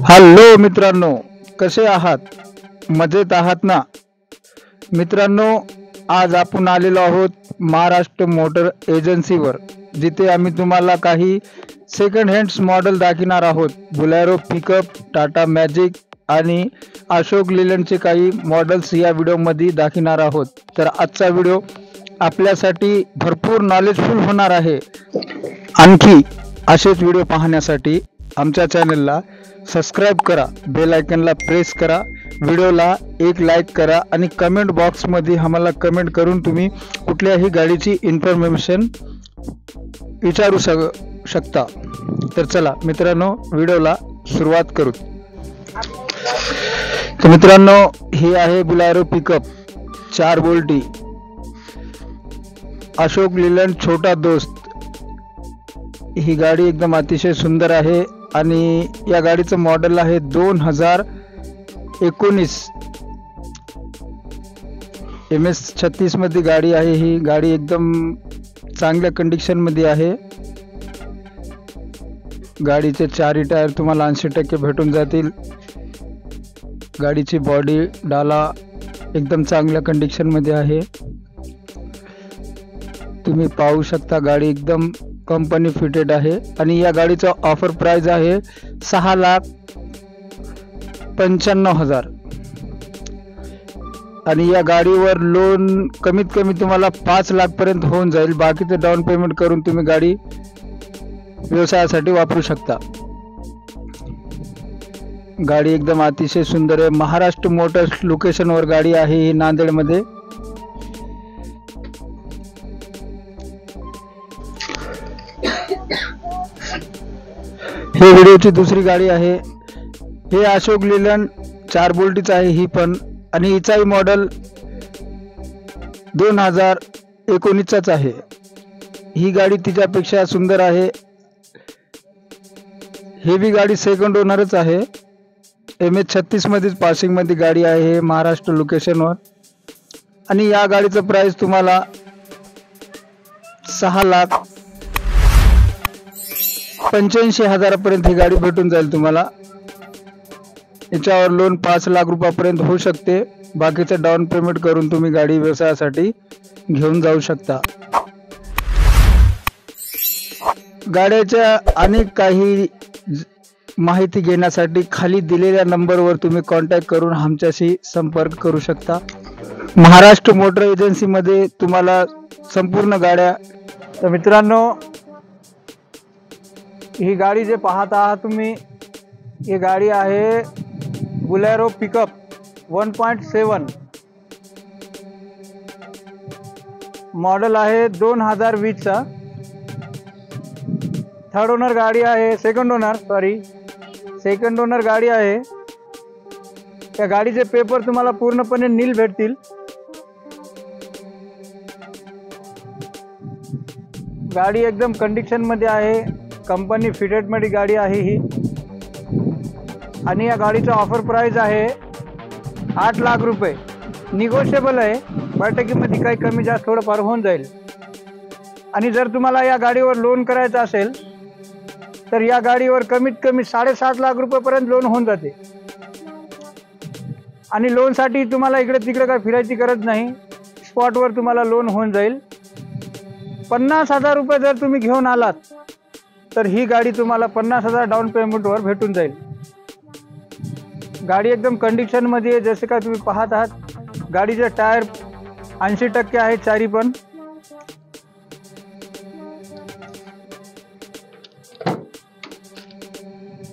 Hello मित्रांनो, कसे आहात? मजेत आहात ना मित्रांनो? आज आपण आलेलो आहोत महाराष्ट्र मोटर एजन्सीवर, जिथे आम्ही तुम्हाला काही सेकंड हँड्स मॉडेल दाखवणार आहोत. बुलेरो पिकअप, टाटा मॅजिक आणि अशोक लेलँडचे काही मॉडेल्स या व्हिडिओमध्ये दाखवणार आहोत. तर आजचा व्हिडिओ आपल्यासाठी भरपूर नॉलेजफुल होणार आहे. आणखी असेच व्हिडिओ पाहण्यासाठी आमच्या चॅनलला सबस्क्राईब करा, बेल आयकनला प्रेस करा, व्हिडिओला एक लाईक करा आणि कमेंट बॉक्समध्ये आम्हाला कमेंट करून तुम्ही कुठल्याही गाडीची इन्फॉर्मेशन विचारू शकता. तर चला मित्रांनो, व्हिडिओला सुरुवात करू. तर मित्रांनो, ही आहे बुलेरो पिकअप 4 बोल्टी अशोक लेलँड छोटा दोस्त. ही गाडी एकदम अतिशय सुंदर आहे आणि या गाडीचं मॉडेल आहे 2019 MS36 मध्ये गाडी आहे. ही गाडी एकदम चांगल्या कंडिशन मध्ये आहे. गाडीचे 4 टायर तुम्हाला 80% भेटून जातील. गाडीची बॉडी डाला एकदम चांगल्या कंडिशन मध्ये आहे. तुम्ही पाहू शकता, गाडी एकदम कंपनी फिटेड आहे आणि या गाडीचा ऑफर प्राइस आहे 6,95,000 आणि या गाडीवर लोन कमीत कमी तुम्हाला 5 लाख पर्यंत होऊन जाईल. बाकीचे डाऊन पेमेंट करून तुम्ही गाडी व्यवसायासाठी वापरू शकता. गाडी एकदम अतिशय सुंदर आहे. महाराष्ट्र मोटर्स लोकेशनवर गाडी आहे ही, नांदेडमध्ये. ही व्हिडिओची दुसरी गाडी आहे. हे अशोक लेलँड 4 बोल्टीच आहे ही पण, आणि हिचाही मॉडेल 2019च आहे. ही गाडी तिच्यापेक्षा सुंदर आहे. ही बी गाडी सेकंड ओनरच आहे. MS36 मध्येच पासिंग मध्ये गाडी आहे, हे महाराष्ट्र लोकेशनवर. आणि या गाडीचं प्राइस तुम्हाला 6,85,000 पर्यंत ही गाडी भेटून जाईल तुम्हाला. याच्यावर लोन 5 लाख रुपयापर्यंत होऊ शकते. बाकीचं डाऊन पेमेंट करून तुम्ही गाडी व्यवसायासाठी घेऊन जाऊ शकता. गाड्याच्या अनेक काही माहिती घेण्यासाठी खाली दिलेल्या नंबरवर तुम्ही कॉन्टॅक्ट करून आमच्याशी संपर्क करू शकता. महाराष्ट्र मोटर एजन्सीमध्ये तुम्हाला संपूर्ण गाड्या. तर मित्रांनो, ही गाडी जे पाहत आहात तुम्ही, ही गाडी आहे बुलेरो पिकअप 1.7 मॉडेल आहे 2020 चा. थर्ड ओनर गाडी आहे, सेकंड ओनर गाडी आहे. त्या गाडीचे पेपर तुम्हाला पूर्णपणे नील भेटतील. गाडी एकदम कंडिशन मध्ये आहे, कंपनी फिटेड मध्ये गाडी आहे ही. आणि या गाडीचा ऑफर प्राइस आहे 8 लाख रुपये. निगोशिएबल आहे, बैठकीमध्ये काही कमी जास्त थोडंफार होऊन जाईल. आणि जर तुम्हाला या गाडीवर लोन करायचं असेल तर या गाडीवर कमीत कमी 7.5 लाख रुपयेपर्यंत लोन होऊन जाते. आणि लोनसाठी तुम्हाला इकडे तिकडे काय फिरायची गरज नाही, स्पॉटवर तुम्हाला लोन होऊन जाईल. 50,000 रुपये जर तुम्ही घेऊन आलात तर ही गाडी तुम्हाला 50,000 डाऊन पेमेंटवर भेटून जाईल. गाडी एकदम कंडिशन मध्ये आहे, जसे का तुम्ही पाहत आहात. गाडीचे टायर 80% आहे, 4 पण.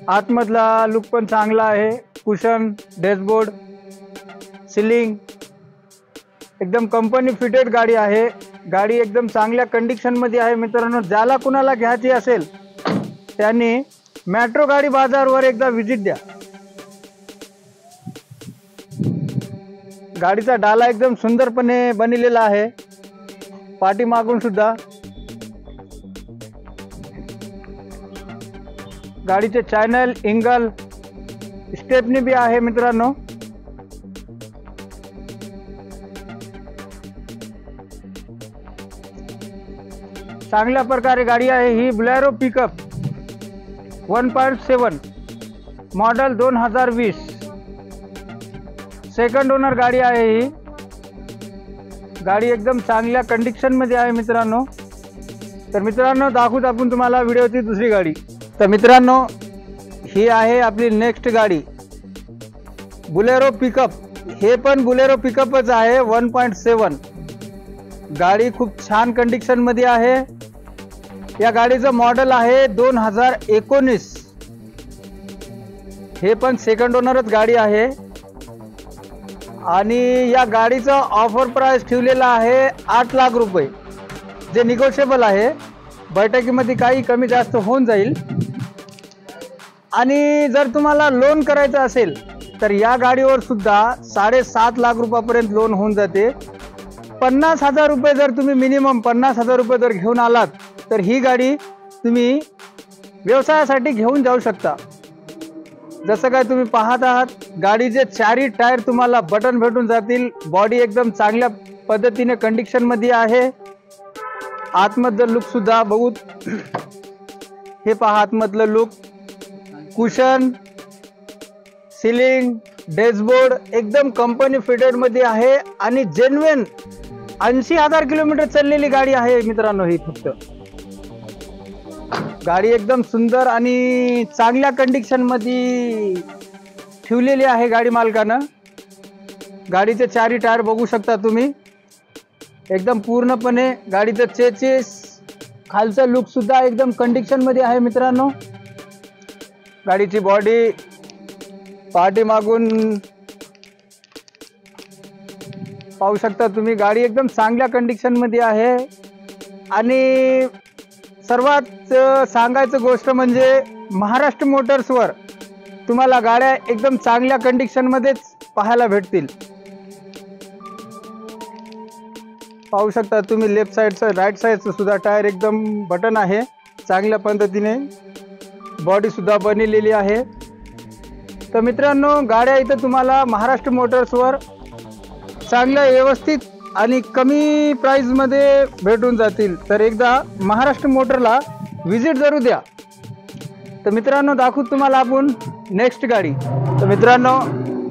आतमधला लुक पण चांगला आहे. कुशन, डॅशबोर्ड, सीलिंग एकदम कंपनी फिटेड गाडी आहे. गाडी एकदम चांगल्या कंडिशन मध्ये आहे. मित्रांनो, ज्याला कुणाला घ्यायची असेल त्यांनी मेट्रो गाडी बाजारवर एकदा व्हिजिट द्या. गाडीचा डाला एकदम सुंदरपणे बनलेला आहे, पाठीमागून सुद्धा. गाडीचे चॅनल, इंगल, स्टेपनी बी आहे मित्रांनो. चांगल्या प्रकारे गाडी आहे ही Bolero pickup 1.7 model 2020, second owner गाडी आहे ही। गाडी एकदम चांगल्या कंडिशनमध्ये आहे मित्रांनो। तर मित्रांनो दाखवूत आपण तुम्हाला व्हिडिओची दुसरी गाडी। तर मित्रांनो ही आहे आपली नेक्स्ट गाडी, बुलेरो पिकअप। हे पण बुलेरो पिकअपच आहे 1.7। गाडी खूप छान कंडिशनमध्ये आहे। या गाडीचं मॉडेल आहे 2019। हे पण सेकंड ओनरच गाडी आहे आणि या गाडीचा ऑफर प्राइस ठेवलेला आहे 8 लाख रुपये, जे निगोशिएबल आहे। बैठकीमध्ये काही कमी जास्त होऊन जाईल। आणि जर तुम्हाला लोन करायचं असेल तर या गाडीवर सुद्धा 7.5 लाख रुपयापर्यंत लोन होऊन जाते। 50,000 रुपये जर तुम्ही मिनिमम 50,000 रुपये जर घेऊन आलात तर ही गाडी तुम्ही व्यवसायासाठी घेऊन जाऊ शकता। जसं काय तुम्ही पाहत आहात, गाडीचे चारही टायर तुम्हाला बटन भेटून जातील। बॉडी एकदम चांगल्या पद्धतीने कंडिशनमध्ये आहे। आतमधलं लुक सुद्धा बघू, हे पहा आतमधलं लुक, कुशन, सीलिंग, डॅशबोर्ड एकदम कंपनी फिटेड मध्ये आहे आणि जेन्युइन 80,000 किलोमीटर चाललेली गाडी आहे मित्रांनो। ही फक्त गाडी एकदम सुंदर आणि चांगल्या कंडिशन मध्ये ठेवलेली आहे गाडी मालकानं। गाडीचे चारही टायर बघू शकता तुम्ही, एकदम पूर्णपणे गाडीचं चेसिस, खालचा लुक सुद्धा एकदम कंडिशन मध्ये आहे मित्रांनो। गाडीची बॉडी पाठीमागून पाहू शकता तुम्ही, गाडी एकदम चांगल्या कंडिशन मध्ये आहे। आणि सर्वात सांगायचं गोष्ट म्हणजे महाराष्ट्र मोटर्सवर तुम्हाला गाड्या एकदम चांगल्या कंडिशन मध्येच पाहायला भेटतील। पाहू शकता तुम्ही लेफ्ट साइडचं, राइट साइडचं सुद्धा टायर एकदम बटन आहे, चांगल्या पद्धतीने बॉडी सुद्धा बनलेली आहे। तर मित्रांनो गाड्या इथं तुम्हाला महाराष्ट्र मोटर्सवर चांगल्या व्यवस्थित आणि कमी प्राइस मध्ये भेटून जातील। तर एकदा महाराष्ट्र मोटरला विजिट जरूर द्या। तर मित्रांनो दाखवू तुम्हाला आपण नेक्स्ट गाडी। तर मित्रांनो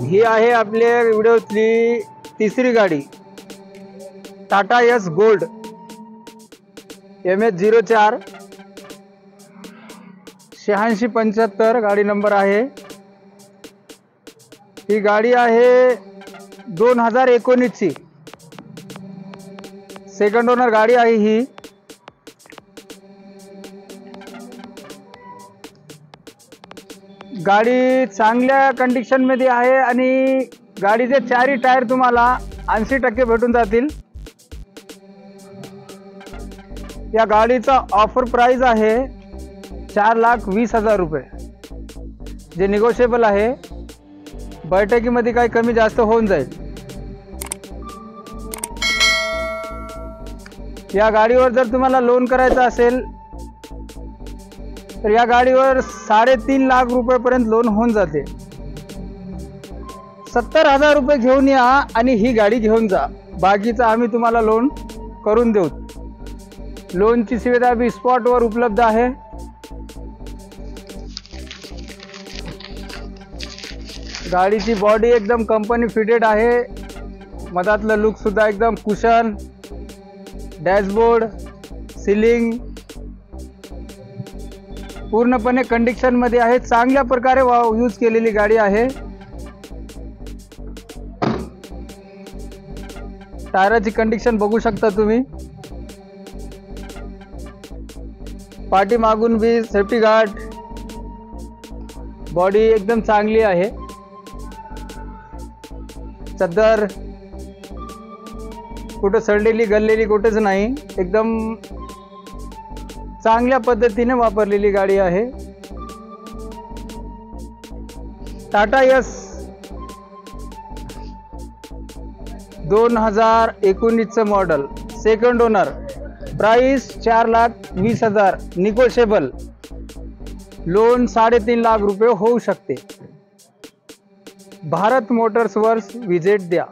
ही आहे आपल्या व्हिडिओतली तिसरी गाडी, टाटा यस गोल्ड MS04 8675 गाडी नंबर आहे। ही गाडी आहे 2019 ची, सेकंड ओनर गाडी आहे ही। गाडी चांगल्या कंडिशन मध्ये आहे आणि गाडीचे चारही टायर तुम्हाला 80% भेटून जातील। या गाडीचा ऑफर प्राइस आहे 4,20,000 रुपये, जे निगोशिएबल आहे। बैठकीमध्ये काही कमी जास्त होऊन जाईल। या गाडीवर जर तुम्हाला लोन करायचं असेल तर या गाडीवर 3.5 लाख रुपयापर्यंत लोन होऊन जाते। 70,000 रुपये घेऊन या आणि ही गाडी घेऊन जा, बाकीचं आम्ही तुम्हाला लोन करून देऊ। लोनची सुविधा बी स्पॉटवर उपलब्ध आहे। गाडीची बॉडी एकदम कंपनी फिटेड आहे। मधातलं लुक सुद्धा एकदम कुशन, डॅशबोर्ड, सीलिंग पूर्णपणे कंडिशन मध्ये आहे। चांगल्या प्रकारे यूज केलेली गाडी आहे। टायराची कंडिशन बघू शकता तुम्ही, पाठीमागून बी सेफ्टी गार्ड, बॉडी एकदम चांगली आहे। चद्दर कुठं सडलेली गललेली कुठेच नाही, एकदम चांगल्या पद्धतीने वापरलेली गाडी आहे। Tata yes 2019 model, second owner, price 4,20,000, negotiable, loan 3.5 lakh रुपये होऊ शकते। भारत मोटर्सवर विजिट द्या।